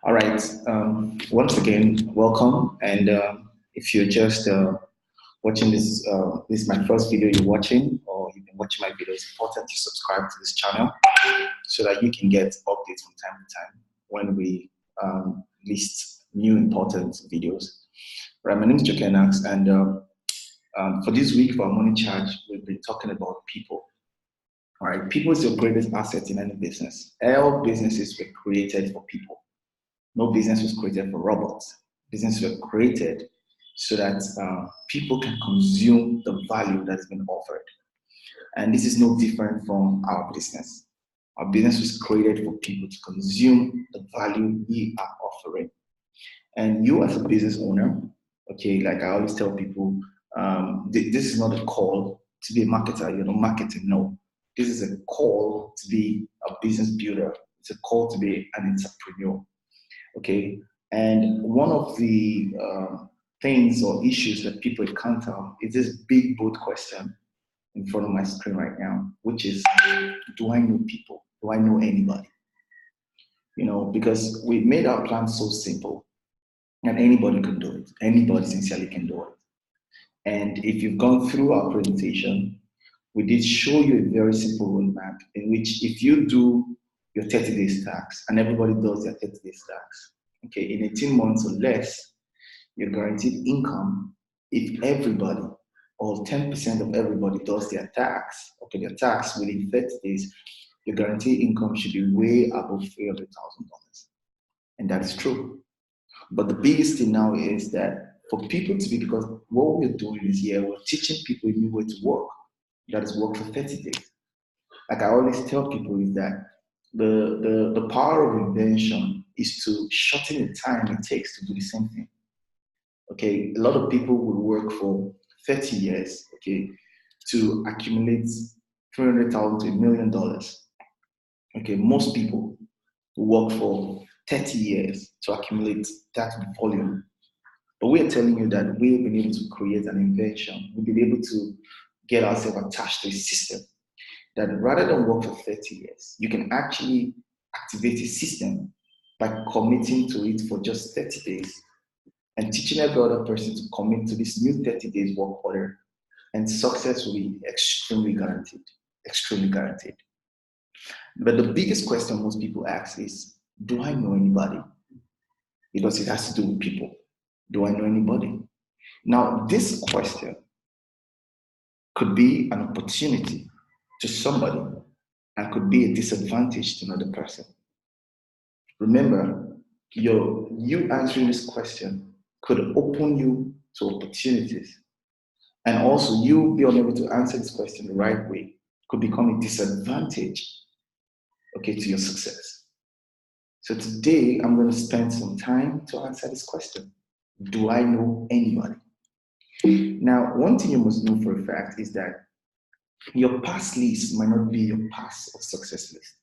All right. Once again, welcome. And if you're just watching this is my first video you're watching, or you've been watching my videos, it's important to subscribe to this channel so that you can get updates from time to time when we list new important videos. Right. My name is Ejoke Enaks, and for this week for our morning charge, we've been talking about people. All right. People is your greatest asset in any business. All businesses were created for people. No business was created for robots. Businesses were created so that people can consume the value that has been offered. And this is no different from our business. Our business was created for people to consume the value we are offering. And you, as a business owner, okay, like I always tell people, this is not a call to be a marketer. You're not marketing. No, this is a call to be a business builder. It's a call to be an entrepreneur. Okay, and one of the things or issues that people encounter is this big bold question in front of my screen right now, which is, do I know people? Do I know anybody? Because we made our plan so simple, and anybody can do it. Anybody sincerely can do it. And if you've gone through our presentation, we did show you a very simple roadmap in which if you do your 30-day stacks, and everybody does their 30-day stacks, okay, in 18 months or less, you're guaranteed income if everybody or 10% of everybody does their tax, okay, their tax within 30 days, your guaranteed income should be way above $300,000. And that is true. But the biggest thing now is that for people to be, because what we're doing is here, we're teaching people a new way to work. That is work for 30 days. Like I always tell people is that the power of invention is to shorten the time it takes to do the same thing. Okay, a lot of people will work for 30 years, okay, to accumulate $300,000 to $1 million. Okay, most people work for 30 years to accumulate that volume. But we are telling you that we've been able to create an invention. We've been able to get ourselves attached to a system that rather than work for 30 years, you can actually activate a system by committing to it for just 30 days and teaching every other person to commit to this new 30 days work order. And success will be extremely guaranteed, extremely guaranteed. But the biggest question most people ask is, do I know anybody? Because it has to do with people. Do I know anybody? Now, this question could be an opportunity to somebody and could be a disadvantage to another person. Remember, you answering this question could open you to opportunities. And also, you being unable to answer this question the right way could become a disadvantage, okay, to your success. So today, I'm going to spend some time to answer this question. Do I know anybody? Now, one thing you must know for a fact is that your past list might not be your past of success list.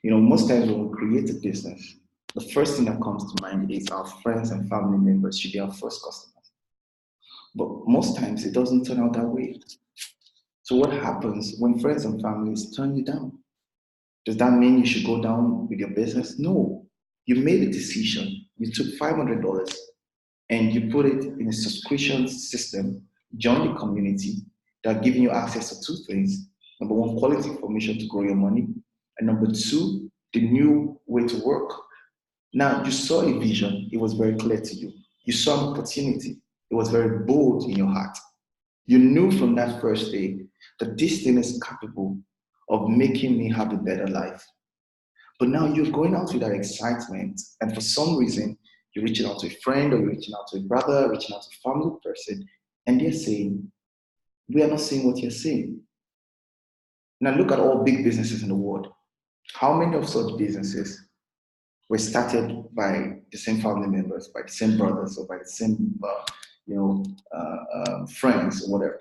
Most times when we create a business, the first thing that comes to mind is our friends and family members should be our first customers. But most times it doesn't turn out that way. So what happens when friends and families turn you down? Does that mean you should go down with your business? No. You made a decision. You took $500 and you put it in a subscription system, join the community that are giving you access to two things. Number one, quality information to grow your money. And number two, the new way to work. Now, you saw a vision. It was very clear to you. You saw an opportunity. It was very bold in your heart. You knew from that first day that this thing is capable of making me have a better life. But now you're going out with that excitement, and for some reason, you're reaching out to a friend, or you're reaching out to a brother, reaching out to a family person, and they're saying, we are not seeing what you're saying. Now look at all big businesses in the world. How many of such businesses were started by the same family members, by the same brothers, or by the same friends, or whatever?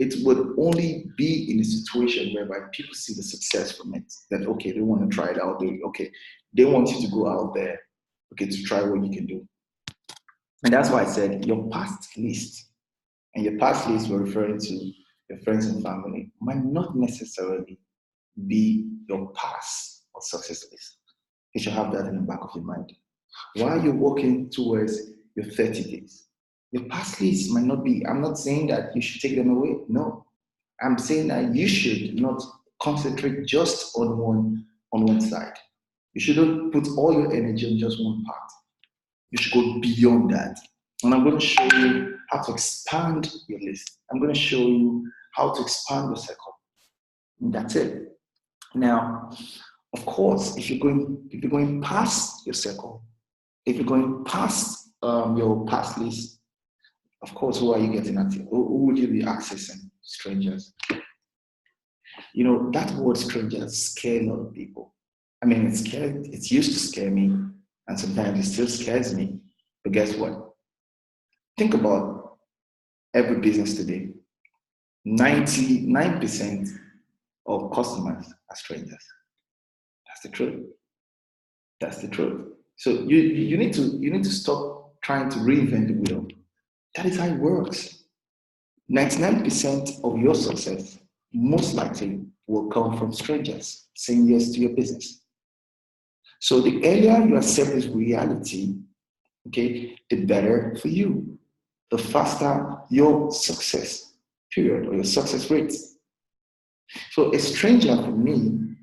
It would only be in a situation whereby people see the success from it. That okay, they want to try it out. They want you to go out there, okay, to try what you can do. And that's why I said your past list, and your past list we're referring to your friends and family, might not necessarily be your past or success list. You should have that in the back of your mind. While you're working towards your 30 days, your past leads might not be, I'm not saying that you should take them away. No. I'm saying that you should not concentrate just on one side. You shouldn't put all your energy on just one part. You should go beyond that. And I'm going to show you how to expand your list. I'm going to show you how to expand your circle. And that's it. Now, of course, if you're going past your circle, if you're going past your past list, of course, who are you getting at? Who would you be accessing? Strangers. You know, that word strangers scare a lot of people. I mean, it used to scare me, and sometimes it still scares me. But guess what? Think about every business today. 99% of customers are strangers. That's the truth. That's the truth. So you need to stop trying to reinvent the wheel. That is how it works. 99% of your success most likely will come from strangers saying yes to your business. So the earlier you accept this reality, okay, the better for you. The faster your success period or your success rate. So a stranger for me,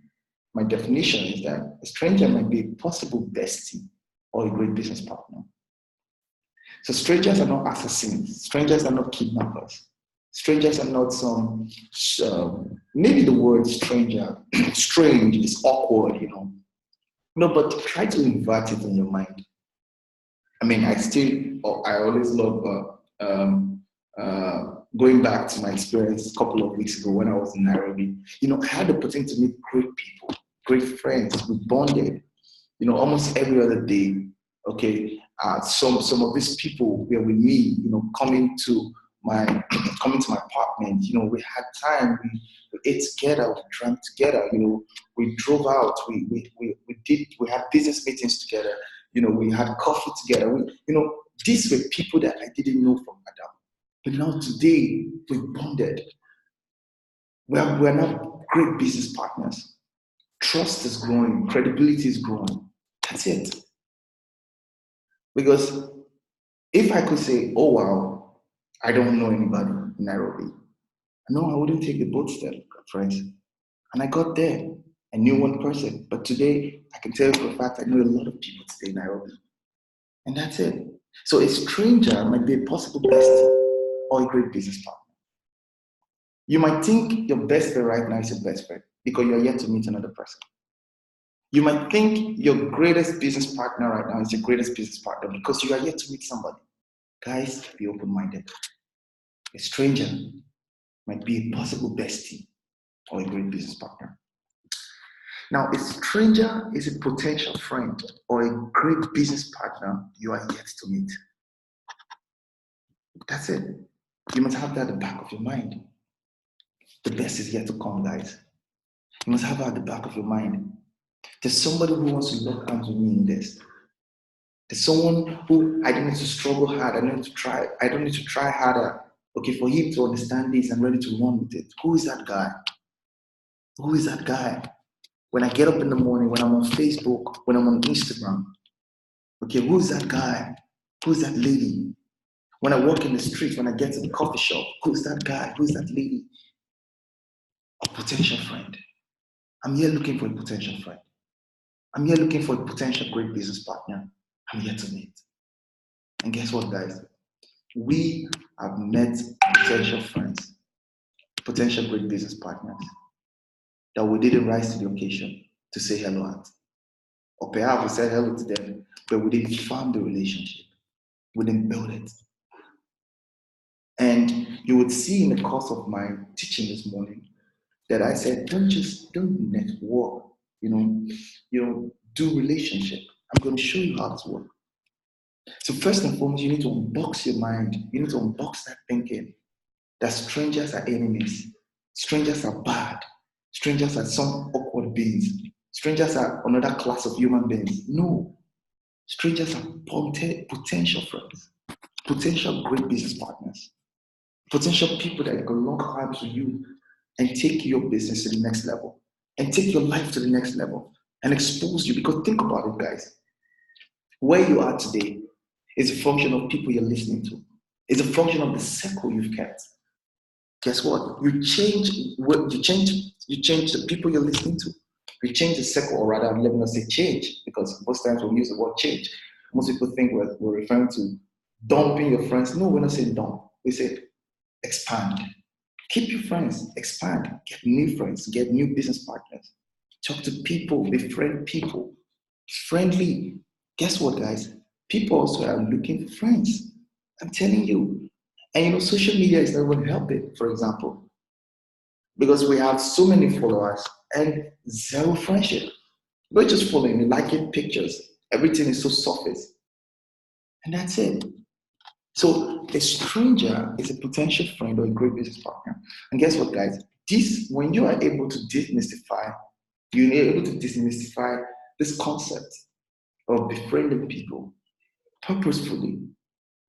my definition is that a stranger might be a possible bestie or a great business partner. So strangers are not assassins. Strangers are not kidnappers. Strangers are not some, maybe the word stranger, strange is awkward, No, but try to invert it in your mind. I mean, I always love going back to my experience a couple of weeks ago when I was in Nairobi. I had the opportunity to meet great people, great friends. We bonded, almost every other day. Okay, some of these people were with me, coming to my apartment. We had time. We ate together. We drank together. We drove out. We had business meetings together. We had coffee together. These were people that I didn't know from Adam. But now today, we've bonded. We're now great business partners. Trust is growing. Credibility is growing. That's it. Because if I could say, oh, wow, I don't know anybody in Nairobi, no, I wouldn't take the boat step, friends. And I got there. I knew one person. But today, I can tell you for a fact, I know a lot of people today in Nairobi. And that's it. So a stranger might be a possible bestie or a great business partner. You might think your best friend right now is your best friend because you're yet to meet another person. You might think your greatest business partner right now is your greatest business partner because you are yet to meet somebody. Guys, be open-minded. A stranger might be a possible bestie or a great business partner. Now, a stranger is a potential friend or a great business partner you are yet to meet. That's it. You must have that at the back of your mind. The best is yet to come, guys. You must have that at the back of your mind. There's somebody who wants to lock arms with me in this. There's someone who I don't need to struggle hard. I don't need to try harder. Okay, for him to understand this, I'm ready to run with it. Who is that guy? Who is that guy? When I get up in the morning, when I'm on Facebook, when I'm on Instagram, okay, who is that guy? Who is that lady? When I walk in the street, when I get to the coffee shop, who is that guy? Who is that lady? A potential friend. I'm here looking for a potential friend. I'm here looking for a potential great business partner. I'm here to meet. And guess what, guys? We have met potential friends, potential great business partners that we didn't rise to the occasion to say hello at. Or perhaps we said hello to them, but we didn't form the relationship. We didn't build it. And you would see in the course of my teaching this morning that I said, don't network, do relationship. I'm going to show you how to work. So first and foremost, you need to unbox your mind. You need to unbox that thinking that strangers are enemies. Strangers are bad. Strangers are some awkward beings. Strangers are another class of human beings. No. Strangers are potential friends, potential great business partners, potential people that can lock arms with you and take your business to the next level and take your life to the next level. and expose you. Because think about it, guys. Where you are today is a function of people you're listening to. It's a function of the circle you've kept. Guess what? You change the people you're listening to. You change the circle, or rather, let me not say change, because most times when we use the word change, most people think we're referring to dumping your friends. No, we're not saying dump. We say expand. Keep your friends, expand, get new friends, get new business partners. Talk to people, befriend people. Friendly. Guess what, guys? People also are looking for friends. I'm telling you. And social media is not going to help it, for example, because we have so many followers and zero friendship. We're just following, liking pictures. Everything is so surface. And that's it. So a stranger is a potential friend or a great business partner. And guess what, guys? When you are able to demystify, you're able to demystify this concept of befriending people purposefully.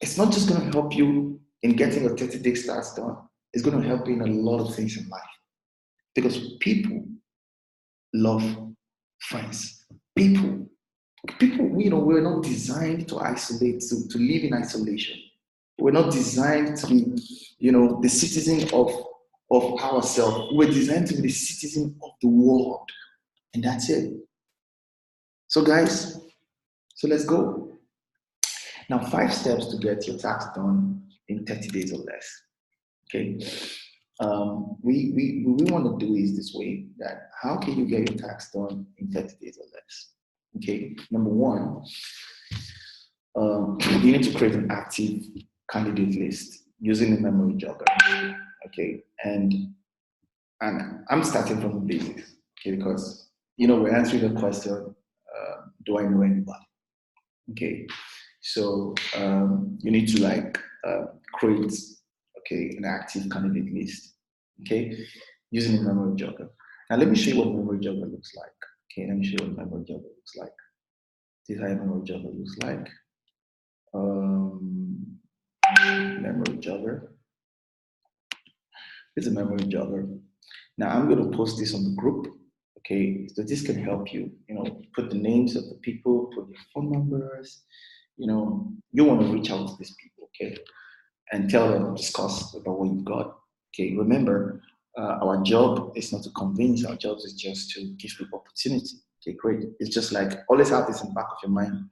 It's not just going to help you in getting your 30-day starts done. It's going to help you in a lot of things in life. Because people love friends. People, we're not designed to isolate, to live in isolation. We're not designed to be, the citizen of ourselves. We're designed to be the citizen of the world. And that's it. So guys, let's go. Now, 5 steps to get your tax done in 30 days or less. Okay. We want to do is this way, that how can you get your tax done in 30 days or less? Okay. Number one, you need to create an active candidate list using a memory jogger. Okay. And I'm starting from the basics, okay, because we're answering the question, do I know anybody? Okay. So you need to create an active candidate list, okay, using a memory jogger. Now let me show you what memory jogger looks like. Okay, let me show you what memory jogger looks like. This is how memory jogger looks like. Memory jogger. This is a memory jogger. Now I'm going to post this on the group. Okay, so this can help you. Put the names of the people, put their phone numbers. You want to reach out to these people, okay, and tell them, discuss about what you've got. Okay, remember, our job is not to convince. Our job is just to give people opportunity. Okay, great. It's just like always have this in the back of your mind.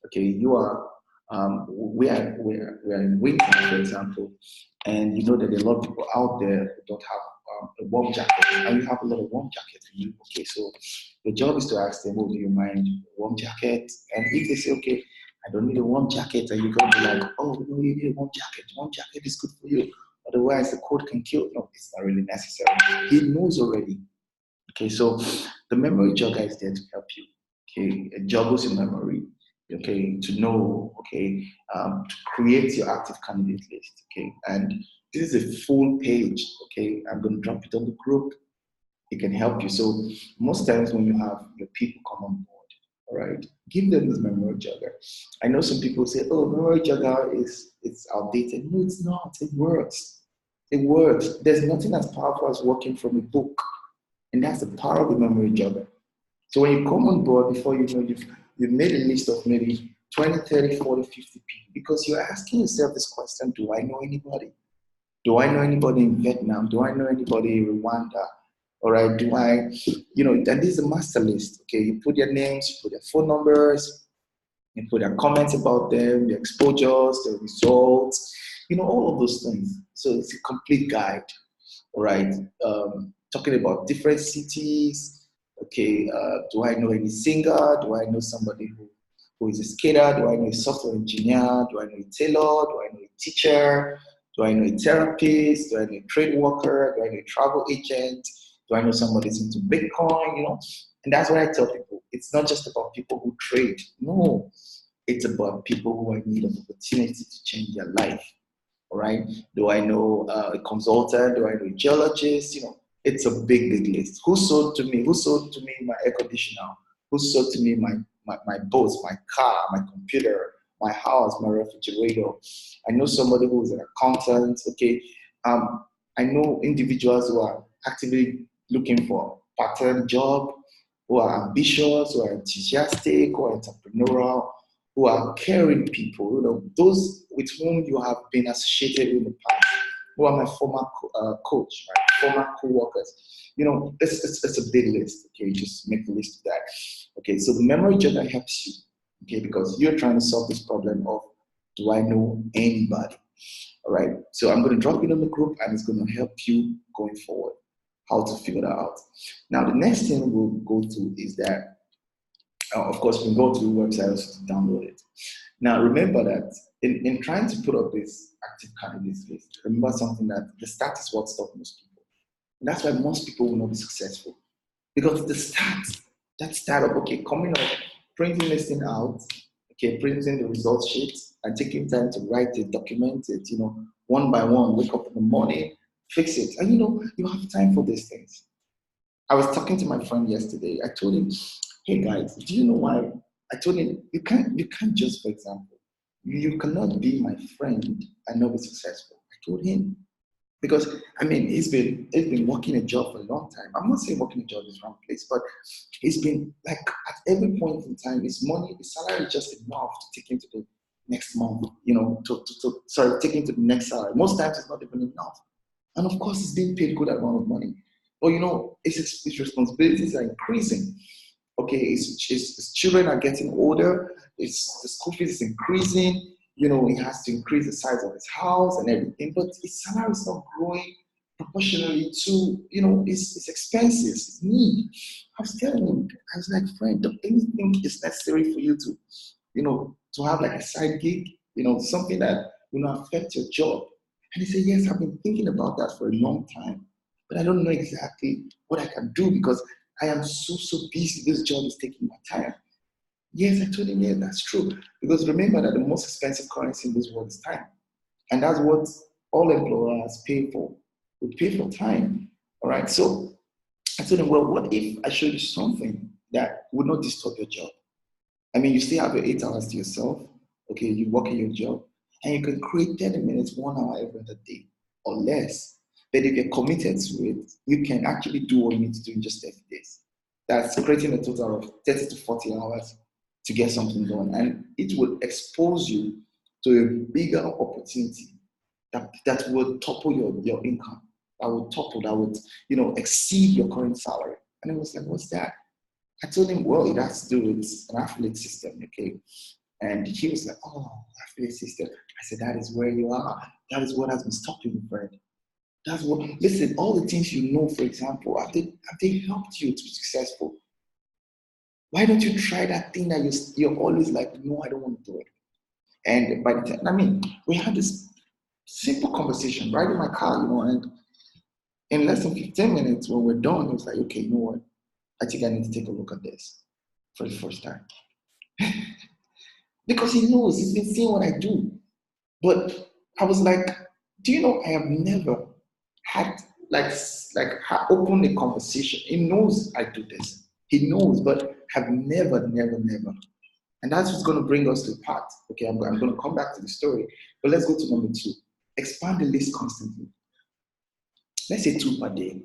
Okay, you are. We are in winter, for example, and you know that there are a lot of people out there who don't have a warm jacket, and you have a lot of warm jackets in you. Okay, so your job is to ask them, "Oh, do you mind a warm jacket?" And if they say, "Okay, I don't need a warm jacket," and you're going to be like, "Oh, no, you need a warm jacket. Warm jacket is good for you. Otherwise, the cold can kill." No, it's not really necessary. He knows already. Okay, so the memory jogger is there to help you. Okay, it joggles your memory. Okay, to know. Okay, to create your active candidate list. Okay, and this is a full page. Okay, I'm going to drop it on the group. It can help you. So most times when you have your people come on board, all right, give them this memory jogger. I know some people say, "Oh, memory jogger it's outdated." No, it's not. It works. It works. There's nothing as powerful as working from a book, and that's the power of the memory jogger. So when you come on board, before you know, you've made a list of maybe 20, 30, 40, 50 people, because you're asking yourself this question: do I know anybody? Do I know anybody in Vietnam? Do I know anybody in Rwanda? All right, do I, and this is a master list. Okay, you put their names, you put their phone numbers, you put their comments about them, their exposures, their results, all of those things. So it's a complete guide. All right, talking about different cities. Okay, do I know any singer? Do I know somebody who is a skater? Do I know a software engineer? Do I know a tailor? Do I know a teacher? Do I know a therapist? Do I know a trade worker? Do I know a travel agent? Do I know somebody who's into Bitcoin? And that's what I tell people. It's not just about people who trade. No, it's about people who are in need of opportunity to change their life. All right. Do I know a consultant? Do I know a geologist? It's a big, big list. Who sold to me? Who sold to me my air conditioner? Who sold to me my boat, my car, my computer, my house, my refrigerator? I know somebody who is an accountant. Okay. I know individuals who are actively looking for a part-time job. who are ambitious, who are enthusiastic, who are entrepreneurial, who are caring people, those with whom you have been associated in the past, who are my former coach, my former co-workers. It's a big list. Okay, just make the list of that. Okay, so the memory journal helps you. Okay, because you're trying to solve this problem of, do I know anybody? All right, so I'm going to drop it in the group, and it's going to help you going forward how to figure that out. Now, the next thing we'll go to is that, of course, we can go to the website also to download it. Now, remember that in trying to put up this active candidates list, remember something, that the start is what stops most people. And that's why most people will not be successful. Because the start, that start of, okay, coming up, printing this thing out, okay, printing the results sheets and taking time to write it, document it, one by one, wake up in the morning, fix it. And you have time for these things. I was talking to my friend yesterday. I told him, hey guys, do you know why? I told him, you can't just, for example, you cannot be my friend and not be successful. I told him, because he's been working a job for a long time. I'm not saying working a job is the wrong place, but he's been like, at every point in time, his salary is just enough to take him to the next month, take him to the next salary. Most times it's not even enough. And of course, he's being paid a good amount of money. But his responsibilities are increasing. Okay, his children are getting older, the school fees is increasing, he has to increase the size of his house and everything, but his salary is not growing proportionally to, his expenses, his need. I was telling him, I was like, friend, don't you think it's necessary for you to, to have like a side gig, something that will not affect your job? And he said, yes, I've been thinking about that for a long time, but I don't know exactly what I can do because I am so busy. This job is taking my time. Yes, I told him, yeah, that's true. Because remember that the most expensive currency in this world is time. And that's what all employers pay for. We pay for time. All right. So I told him, well, what if I show you something that would not disturb your job? You still have your 8 hours to yourself. Okay, you work in your job, and you can create 30 minutes, 1 hour every other day or less. But if you're committed to it, you can actually do what you need to do in just 30 days. That's creating a total of 30 to 40 hours to get something done. And it will expose you to a bigger opportunity that will topple your income, that would exceed your current salary. And I was like, what's that? I told him, well, it has to do with an affiliate system, okay? And he was like, oh, affiliate system. I said, that is where you are. That is what has been stopping you, friend. That's what, listen, all the things for example, have they helped you to be successful? Why don't you try that thing that you're always like, no, I don't want to do it? And by the time, we had this simple conversation right in my car, and in less than 15 minutes when we're done, it was like, okay, you know what? I think I need to take a look at this for the first time. Because he knows, he's been seeing what I do. But I was like, do you know I have never had opened a conversation. He knows I do this. He knows, but have never. And that's what's going to bring us to the part. Okay, I'm going to come back to the story. But let's go to number 2. Expand the list constantly. Let's say 2 per day.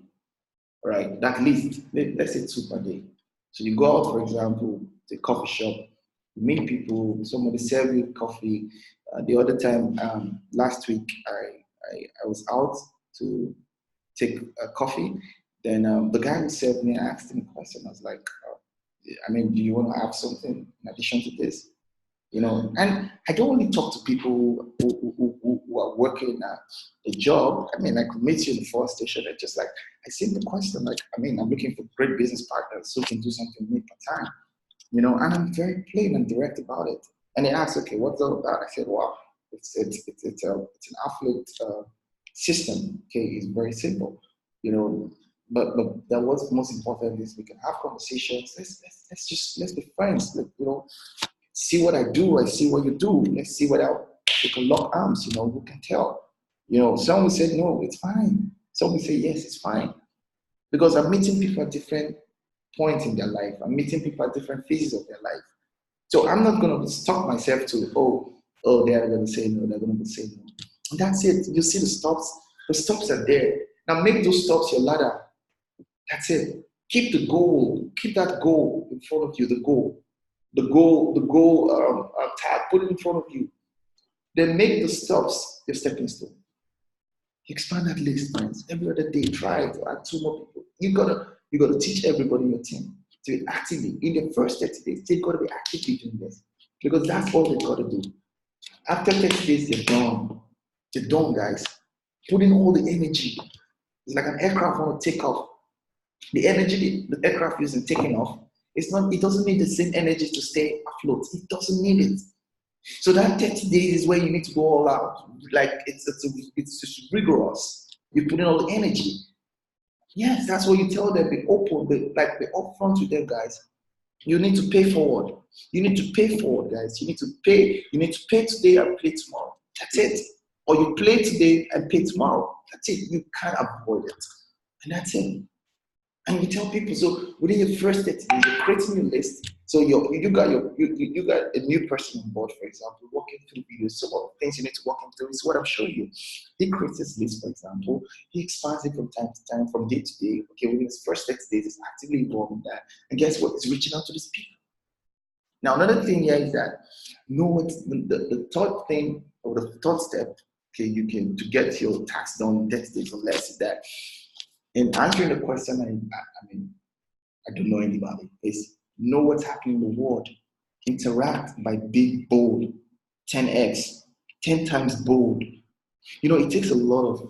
All right, that list, let's say 2 per day. So you go out, for example, to a coffee shop, you meet people, somebody serve you coffee. The other time, last week, I was out to take a coffee. Then the guy who served me, I asked him a question. I was like, do you want to have something in addition to this? And I don't only talk to people who are working a job. I could meet you in the first station and just like, I see the question, like, I'm looking for great business partners who can do something with me part time, and I'm very plain and direct about it. And he asked, okay, what's all about? I said, well, it's an affiliate system. Okay, it's very simple, but that what's most important is we can have conversations. Let's be friends. See what I do, I see what you do. Let's see what else. We can lock arms, who can tell? Some will say, no, it's fine. Some will say, yes, it's fine. Because I'm meeting people at different points in their life. I'm meeting people at different phases of their life. So I'm not going to stop myself to, they're going to say no, they're going to say no. And that's it. You see the stops. The stops are there. Now make those stops your ladder. That's it. Keep the goal. Keep that goal in front of you. Tag. Put it in front of you. Then make the steps your stepping stone. Expand that list, man. Every other day, try to add 2 more people. You gotta teach everybody in your team to be actively in the first 30 days. They've got to be actively doing this because that's all they've got to do. After 30 days, they're done. They're done, guys. Put in all the energy. It's like an aircraft want to take off. The energy the aircraft using taking off, it doesn't need the same energy to stay afloat. It doesn't need it. So that 30 days is where you need to go all out. Like it's just rigorous. You put in all the energy. Yes, that's what you tell them. Be open, be upfront with them, guys. You need to pay forward. You need to pay forward, guys. You need to pay. You need to pay today and play tomorrow. That's it. Or you play today and pay tomorrow. That's it. You can't avoid it. And that's it. And you tell people, so within your first 30 days, you're creating your list. So you got a new person on board, for example, walking through videos. So what things you need to walk him through is what I'm showing you. He creates this list, for example. He expands it from time to time, from day to day. Okay, within his first 30 days, he's actively involved in that. And guess what? He's reaching out to these people. Now, another thing here is that know what the third thing or the third step, okay, you can to get your tax done in 30 days or less is that in answering the question, I don't know anybody, is know what's happening in the world. Interact by being bold. 10x, 10 times bold. It takes a lot of,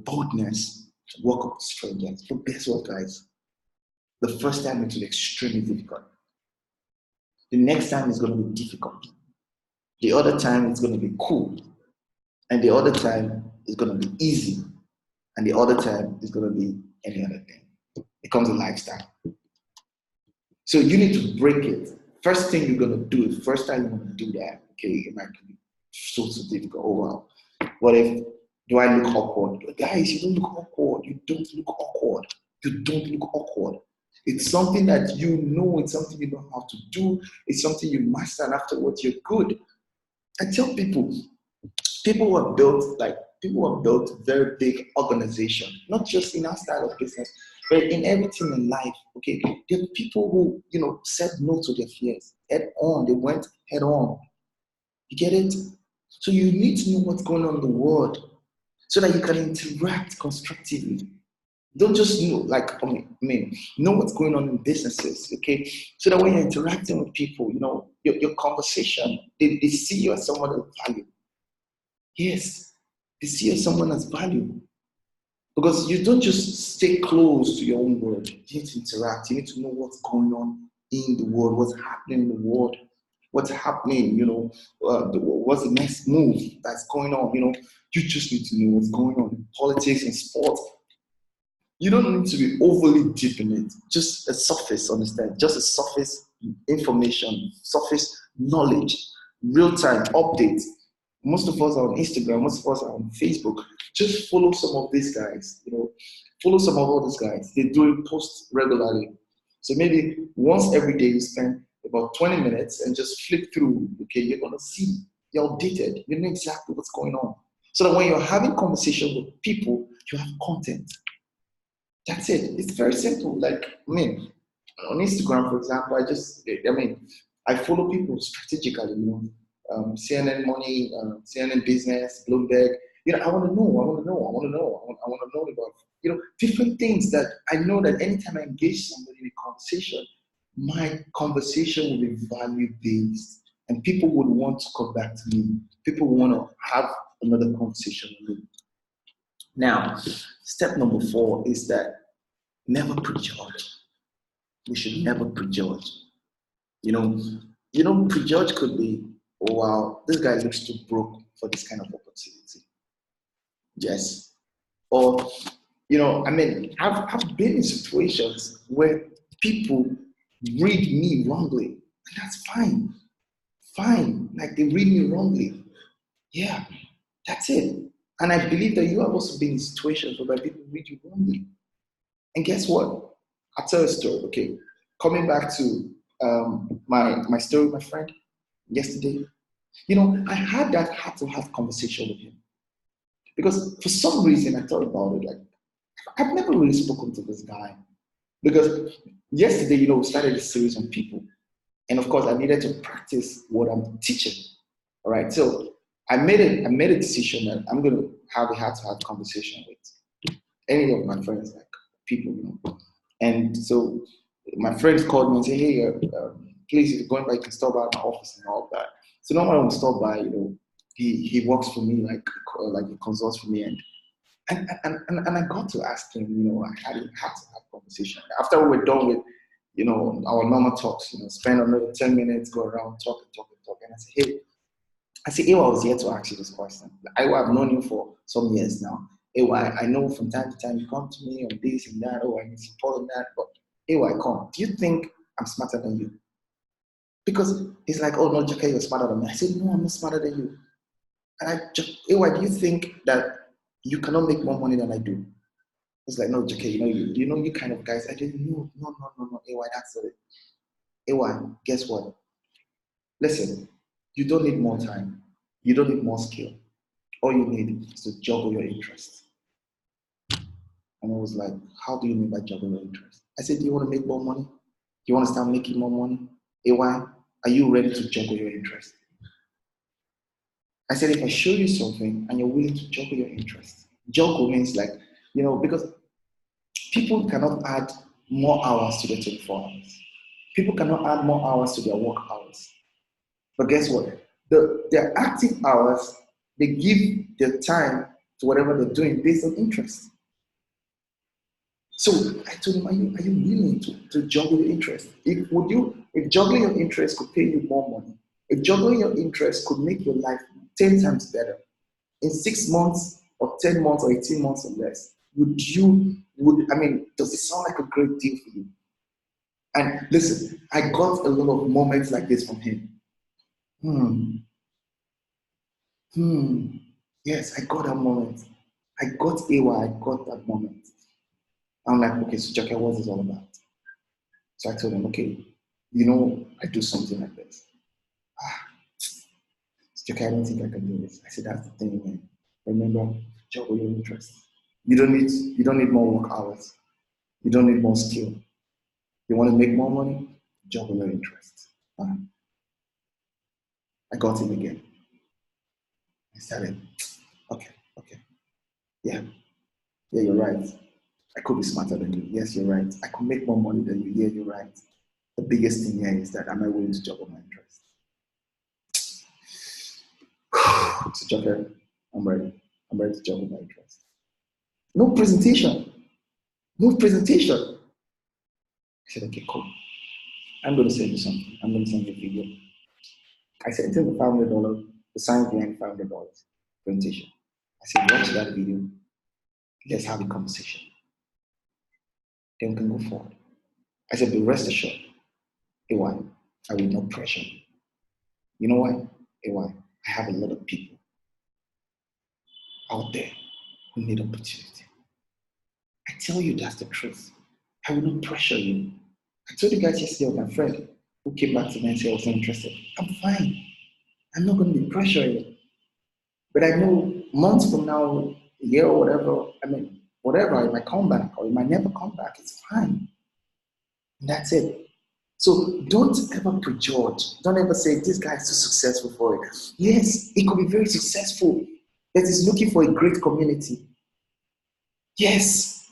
boldness to walk up to strangers. But guess what, guys? The first time it will be extremely difficult. The next time is going to be difficult. The other time it's going to be cool. And the other time is going to be easy. And the other time is going to be any other thing. It becomes a lifestyle. So you need to break it. First thing you're going to do is, first time you want to do that, okay, it might be so difficult. Oh, wow. What if, do I look awkward? Guys, you don't look awkward. You don't look awkward. You don't look awkward. It's something that you know, it's something you know how to do. It's something you master, and afterwards you're good. I tell people who have built very big organizations, not just in our style of business, but in everything in life. Okay, there are people who said no to their fears head on. They went head on. You get it? So you need to know what's going on in the world so that you can interact constructively. Don't just know, know what's going on in businesses, okay? So that when you're interacting with people, your conversation, they see you as someone of value. Yes, they see you as someone as value. Because you don't just stay close to your own world. You need to interact. You need to know what's going on in the world, what's happening in the world, what's happening, what's the next move that's going on. You just need to know what's going on in politics and sports. You don't need to be overly deep in it. Just a surface, understand? Just a surface information, surface knowledge, real-time updates. Most of us are on Instagram, most of us are on Facebook. Just follow some of these guys, follow some of all these guys. They do it post regularly. So maybe once every day you spend about 20 minutes and just flip through, okay, you're gonna see, you're updated, you know exactly what's going on. So that when you're having conversation with people, you have content. That's it. It's very simple. On Instagram, for example, I follow people strategically, CNN Money, CNN Business, Bloomberg. I want to know about, different things that I know that anytime I engage somebody in a conversation, my conversation will be value-based and people would want to come back to me. People want to have another conversation with me. Now, step number 4 is that never prejudge. We should never prejudge. Prejudge could be, oh wow, this guy looks too broke for this kind of opportunity. Yes. Or, I've been in situations where people read me wrongly. And that's fine. Fine. Like they read me wrongly. Yeah, that's it. And I believe that you have also been in situations where people read you wrongly. And guess what? I'll tell you a story, okay? Coming back to my story with my friend yesterday, I had that heart-to-heart conversation with him. Because for some reason, I thought about it, I've never really spoken to this guy. Because yesterday, we started a series on people. And of course, I needed to practice what I'm teaching. All right. So I made a decision that I'm going to have a heart-to-heart conversation with any of my friends, like people. And so my friends called me and said, hey, please, if you're going by, you can stop by my office and all that. So normally when I stop by, he works for me, like he consults for me. And I got to ask him, I had a heart-to-heart conversation. After we were done with, our normal talks, spend another 10 minutes, go around, talk. And I said, Ewa, I was here to ask you this question. I've known you for some years now. Ewa, I know from time to time you come to me on this and that. Oh, I need support on that. But Ewa, come. Do you think I'm smarter than you? Because it's like, oh, no, Jackie, you're smarter than me. I said, no, I'm not smarter than you. And Ewa, do you think that you cannot make more money than I do? It's like, no, Jackie, you kind of guys. I didn't know. No. Ewa, that's it. Ewa, guess what? Listen, you don't need more time. You don't need more skill. All you need is to juggle your interests. And I was like, how do you mean by juggle your interests? I said, do you want to make more money? Do you want to start making more money? AY, are you ready to juggle your interests? I said, if I show you something and you're willing to juggle your interests, juggle means like, because people cannot add more hours to their 24 hours. People cannot add more hours to their work hours. But guess what? Their active hours, they give their time to whatever they're doing based on interest. So I told him, are you willing to juggle your interest? If juggling your interest could pay you more money, if juggling your interest could make your life 10 times better, in 6 months or 10 months or 18 months or less, does it sound like a great deal for you? And listen, I got a lot of moments like this from him. Yes, I got that moment. I got that moment. I'm like, okay, so Jackie, what is this all about? So I told him, okay, I do something like this. Jackie, I don't think I can do this. I said, that's the thing, man. Remember, juggle your interests. You don't need more work hours. You don't need more skill. You want to make more money? Juggle your interests. I got him again. I started, okay. Yeah, you're right. I could be smarter than you. Yes, you're right. I could make more money than you. Yeah, you're right. The biggest thing here is that am I willing to juggle my interests? So, Joker, I'm ready. I'm ready to juggle my interests. No presentation. I said, okay, cool. I'm going to send you something. I'm going to send you a video. I sent him the $500, the science behind $500 presentation. I said, watch that video. Let's have a conversation. Then we can go forward. I said, but rest assured, AY, I will not pressure you. You know why? AY, I have a lot of people out there who need opportunity. I tell you that's the truth. I will not pressure you. I told you guys yesterday of my friend who came back to me and said I was not interested. I'm fine. I'm not going to be pressuring you. But I know months from now, a year or whatever, it might come back or it might never come back. It's fine. And that's it. So don't ever prejudge. Don't ever say, this guy is too successful for it. Yes, he could be very successful, but he's looking for a great community. Yes.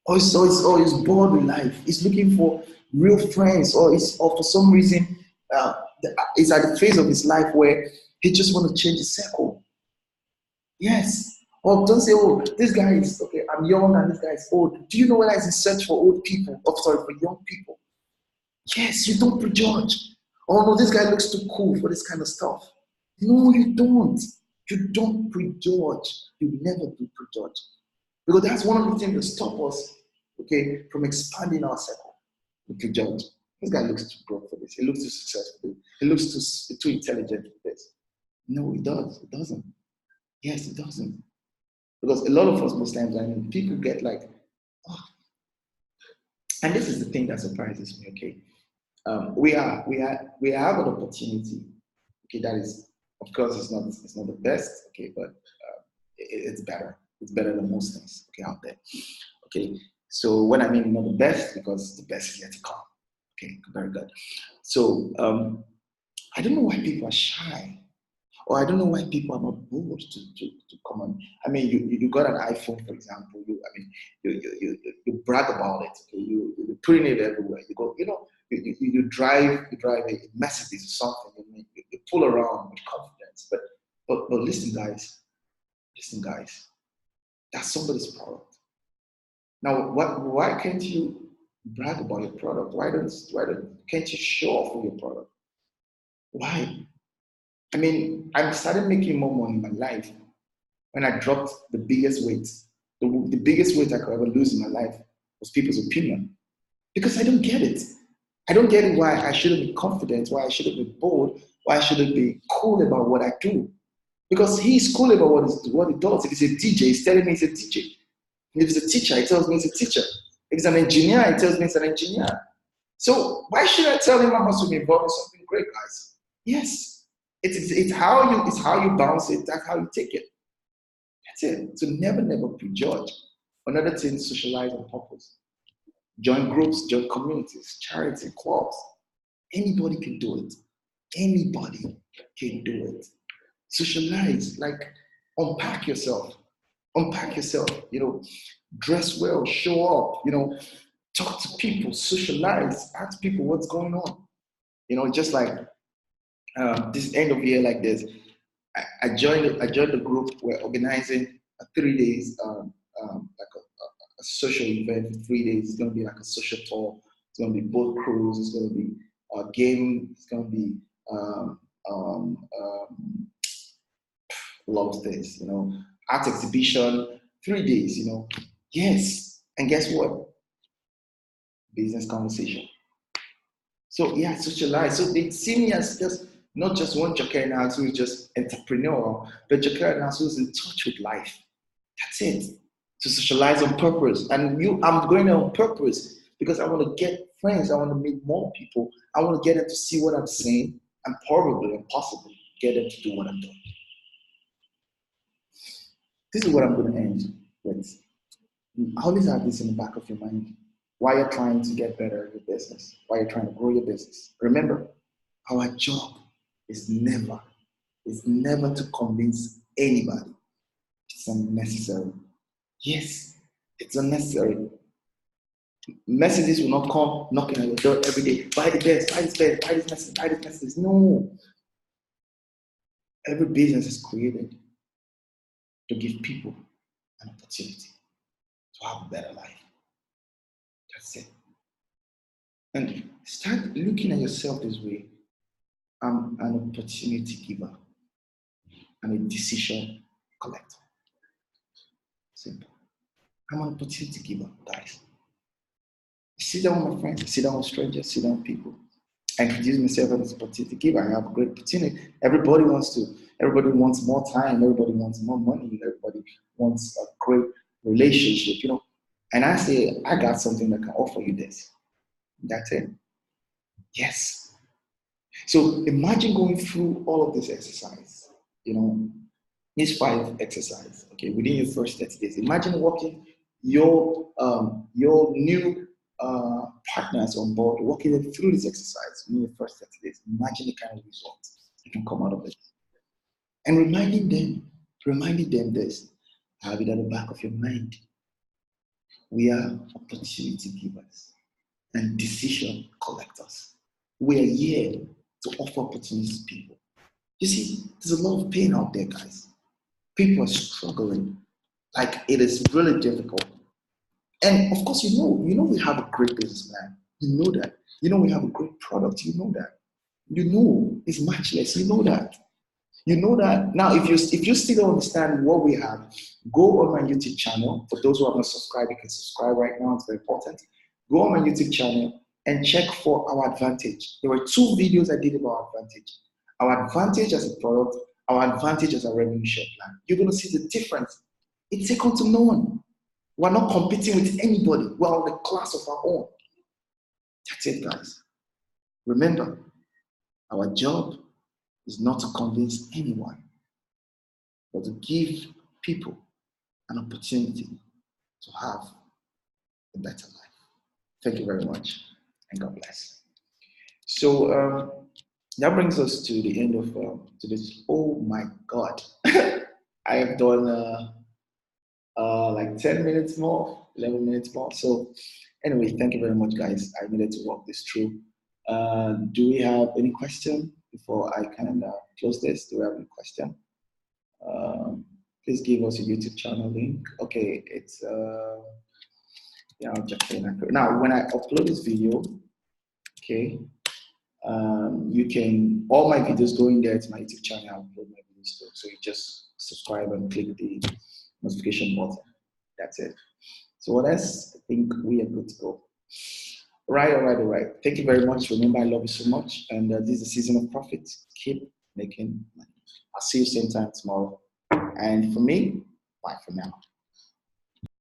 Or he's bored with life. He's looking for real friends, or for some reason, he's at the phase of his life where he just wants to change his circle. Yes. Or don't say, oh, this guy is, okay, I'm young and this guy is old. Do you know whether he's in search for old people? For young people. Yes, you don't prejudge. Oh no, this guy looks too cool for this kind of stuff. No, you don't. You don't prejudge. You never do prejudge. Because that's one of the things that stop us, okay, from expanding our circle. We prejudge. This guy looks too broke for this. He looks too successful. He looks too intelligent for this. No, it does. It doesn't. Yes, it doesn't. Because a lot of us most times, people get like, oh. And this is the thing that surprises me, okay? We have an opportunity, okay, that is, of course, it's not the best, okay, but it's better. It's better than most things, okay, out there. Okay. So when I mean not the best, because the best is yet to come. Okay, very good. So I don't know why people are shy, or I don't know why people are not bold to come on. I mean, you got an iPhone, for example. You brag about it. Okay? You're putting it everywhere. You go, you drive a Mercedes or something. You pull around with confidence. But listen, guys, that's somebody's product. Now, why can't you brag about your product? Can't you show off with your product? Why? I mean, I started making more money in my life when I dropped the biggest weight. The biggest weight I could ever lose in my life was people's opinion. Because I don't get it. I don't get it why I shouldn't be confident, why I shouldn't be bold, why I shouldn't be cool about what I do. Because he's cool about what he does. If he's a DJ, he's telling me he's a DJ. If he's a teacher, he tells me he's a teacher. If he's an engineer, he tells me he's an engineer. So why should I tell him I must be involved in something great, guys? Yes. It's how you bounce it, that's how you take it. That's it. So never prejudge. Another thing, socialize on purpose. Join groups, join communities, charity, clubs. Anybody can do it. Anybody can do it. Socialize, like unpack yourself. Unpack yourself, dress well, show up, talk to people, socialize, ask people what's going on. Just like this end of year like this, I joined the group. We're organizing a 3 days, like a social event for 3 days. It's going to be like a social tour. It's going to be boat cruise. It's going to be a game. It's going to be a lot of things, art exhibition, 3 days, Yes. And guess what? Business conversation. So yeah, socialize. So they see me as just not just one Ejoke Enaks who is just entrepreneur, but Ejoke Enaks who's in touch with life. That's it. To socialize on purpose. And I'm going there on purpose because I want to get friends. I want to meet more people. I want to get them to see what I'm saying and probably and possibly get them to do what I'm doing. This is what I'm going to end with. Always have this in the back of your mind. Why you're trying to get better at your business, why you're trying to grow your business. Remember, our job is never to convince anybody. It's unnecessary. Yes, it's unnecessary. Messages will not come knocking at your door every day. Buy the best, buy this best, buy this message, buy this message. No. Every business is created to give people an opportunity to have a better life. That's it. And start looking at yourself this way. I'm an opportunity giver. I'm a decision collector. Simple. I'm an opportunity giver, guys. Sit down with my friends, sit down with strangers, sit down with people. I introduce myself as an opportunity giver. I have a great opportunity. Everybody wants more time, everybody wants more money, everybody wants a great relationship, And I say, I got something that can offer you this. That's it. Yes. So imagine going through all of this exercise, these 5 exercises, okay, within your first 30 days. Imagine walking your new partners on board, walking them through this exercise within your first 30 days. Imagine the kind of results that can come out of it. And reminding them this, have it at the back of your mind. We are opportunity givers and decision collectors. We are here to offer opportunities to people. You see, there's a lot of pain out there, guys. People are struggling. Like, it is really difficult. And of course, we have a great business plan. You know that. We have a great product. You know that. It's matchless. You know that. You know that. Now, if you still don't understand what we have, go on my YouTube channel. For those who have not subscribed, you can subscribe right now. It's very important. Go on my YouTube channel and check for our advantage. There were 2 videos I did about advantage. Our advantage as a product, our advantage as a revenue share plan. You're going to see the difference. It's second to none. We're not competing with anybody. We're on the class of our own. That's it, guys. Remember, our job is not to convince anyone, but to give people an opportunity to have a better life. Thank you very much, and God bless. So that brings us to the end of today's. Oh my God, I have done like 10 minutes more, 11 minutes more. So anyway, thank you very much, guys. I needed to walk this through. Do we have any question before I can close this? Do we have any question? Please give us a YouTube channel link. Okay, it's yeah, Ejoke Enaks. Now, when I upload this video, okay, you can, all my videos go in there to my YouTube channel. I upload my videos too. So you just subscribe and click the notification button. That's it. So what else? I think we are good to go. All right. Thank you very much. Remember, I love you so much. And this is the season of profit. Keep making money. I'll see you same time tomorrow. And for me, bye for now.